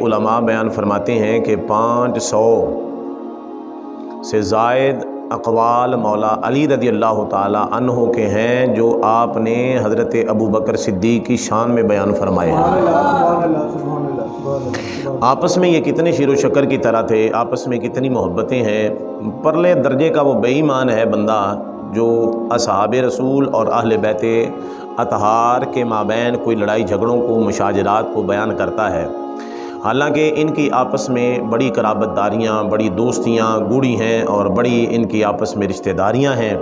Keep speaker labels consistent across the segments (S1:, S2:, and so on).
S1: उलमा बयान फरमाते हैं कि 500 से ज़ायद अक़वाल मौला अली रज़ी अल्लाह ताला अन्हु के हैं जो आपने हज़रत अबू बकर सिद्दीक़ की शान में बयान फरमाए हैं। आपस में ये कितने शीर व शक्कर की तरह थे, आपस में कितनी मोहब्बतें हैं। परले दर्जे का वो बेईमान है बंदा जो असहाब रसूल और अहले बैत अतहार के माबैन कोई लड़ाई झगड़ों को, मुशाजरात को बयान करता है। हालांकि इनकी आपस में बड़ी कराबतदारियाँ, बड़ी दोस्तियाँ गूढ़ी हैं और बड़ी इनकी आपस में रिश्तेदारियाँ हैं।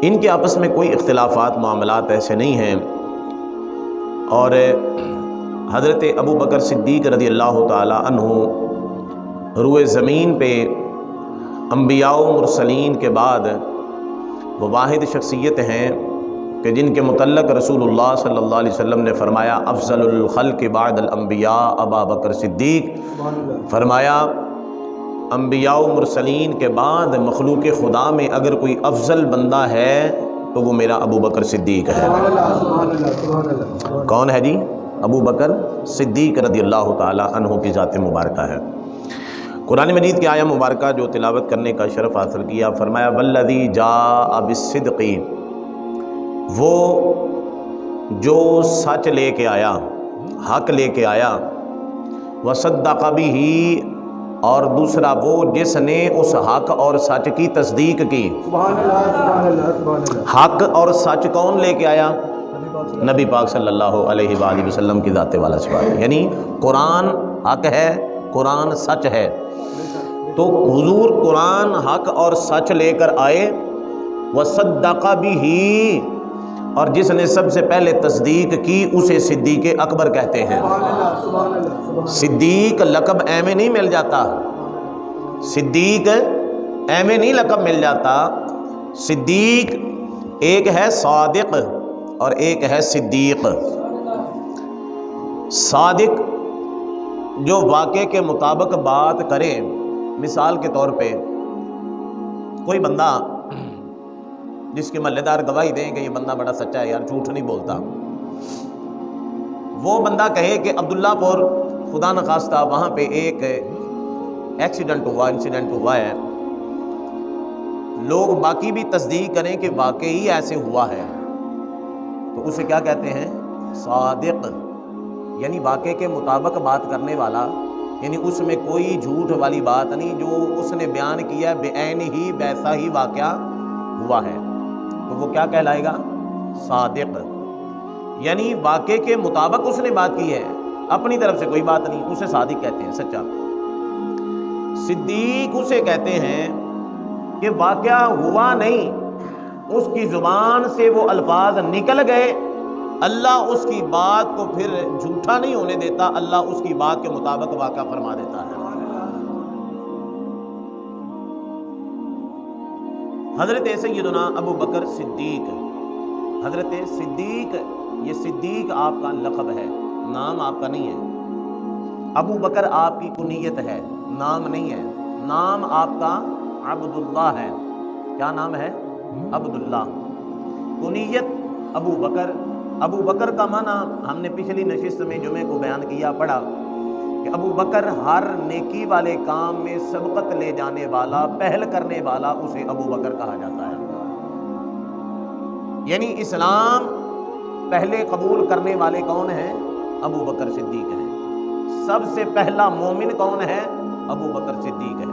S1: इनके आपस में कोई इख्तिलाफ़ात मामलात ऐसे नहीं हैं। और हज़रत अबू बकर सिद्दीक़ रज़ी अल्लाह ताला अन्हु रुए ज़मीन पे अंबिया व मुरसलीन के बाद वो वाहिद शख्सियत हैं कि जिनके मुतल्लक़ रसूलुल्लाह सल्लल्लाहु अलैहि वसल्लम ने फरमाया अफ़ज़लुल ख़ल्क़ि बअदल अंबिया अबू बकर सिद्दीक़। फरमाया अंबिया व मुरसलीन के बाद मखलूक़ खुदा में अगर कोई अफजल बंदा है तो वो मेरा अबू बकर सिद्दीक़ है। कौन है जी? अबू बकर सिद्दीक़ रज़ी अल्लाह ताला अन्हु की ज़ात मुबारका है। कुरान मजीद की आया मुबारका जो तिलावत करने का शरफ़ हासिल किया, फरमाया वल्लज़ी जाअ बिस्सिद्क़ि, वो जो सच लेके आया, हक लेके आया, वसद्दक़ बिही, और दूसरा वो जिसने उस हक और सच की तस्दीक की। हक और सच कौन लेके आया? नबी पाक सल्लल्लाहु अलैहि वसल्लम की ज़ात वाला सवाल, यानी कुरान हक है, कुरान सच है। तो हुजूर कुरान हक और सच लेकर आए। वसद्दक़ बिही, और जिसने सबसे पहले तस्दीक की उसे सिद्दीक़ अकबर कहते हैं। सिद्दीक लक़ब ऐमे नहीं मिल जाता, सिद्दीक ऐमे नहीं लक़ब मिल जाता। सिद्दीक एक है सादिक और एक है सिद्दीक। सादिक जो वाक़े के मुताबिक बात करे, मिसाल के तौर पे कोई बंदा जिसके महल्लेदार गवाही दें कि ये बंदा बड़ा सच्चा है यार, झूठ नहीं बोलता, वो बंदा कहे कि अब्दुल्लापुर खुदा न खास्ता वहाँ पे एक इंसिडेंट हुआ है, लोग बाकी भी तस्दीक करें कि वाकई ऐसे हुआ है, तो उसे क्या कहते हैं? सादिक, यानी वाक़े के मुताबिक बात करने वाला, यानी उसमें कोई झूठ वाली बात नहीं, जो उसने बयान किया बेऐन ही वैसा ही वाक़या हुआ है, तो वो क्या कहलाएगा? सादिक। यानी वाक़े के मुताबिक उसने बात की है, अपनी तरफ से कोई बात नहीं, उसे सादिक कहते हैं, सच्चा। सिद्दीक उसे कहते हैं कि वाक़या हुआ नहीं, उसकी ज़ुबान से वो अल्फाज निकल गए, अल्लाह उसकी बात को फिर झूठा नहीं होने देता, अल्लाह उसकी बात के मुताबिक वाक़या फरमा देता है। हज़रत सैयदना अबू बकर सिद्दीक, हज़रत सिद्दीक, ये सिद्दीक आपका लक़ब है, नाम आपका नहीं है। अबू बकर आपकी कुनियत है, नाम नहीं है। नाम आपका अब्दुल्लाह है। क्या नाम है? अब्दुल्लाह। कुनियत अबू बकर। अबू बकर का माना हमने पिछली नशिस्त में जुमे को बयान किया, पढ़ा कि अबू बकर हर नेकी वाले काम में सबकत ले जाने वाला, पहल करने वाला, उसे अबू बकर कहा जाता है। यानी इस्लाम पहले कबूल करने वाले कौन हैं? अबू बकर सिद्दीक हैं। सबसे पहला मोमिन कौन है? अबू बकर सिद्दीक है।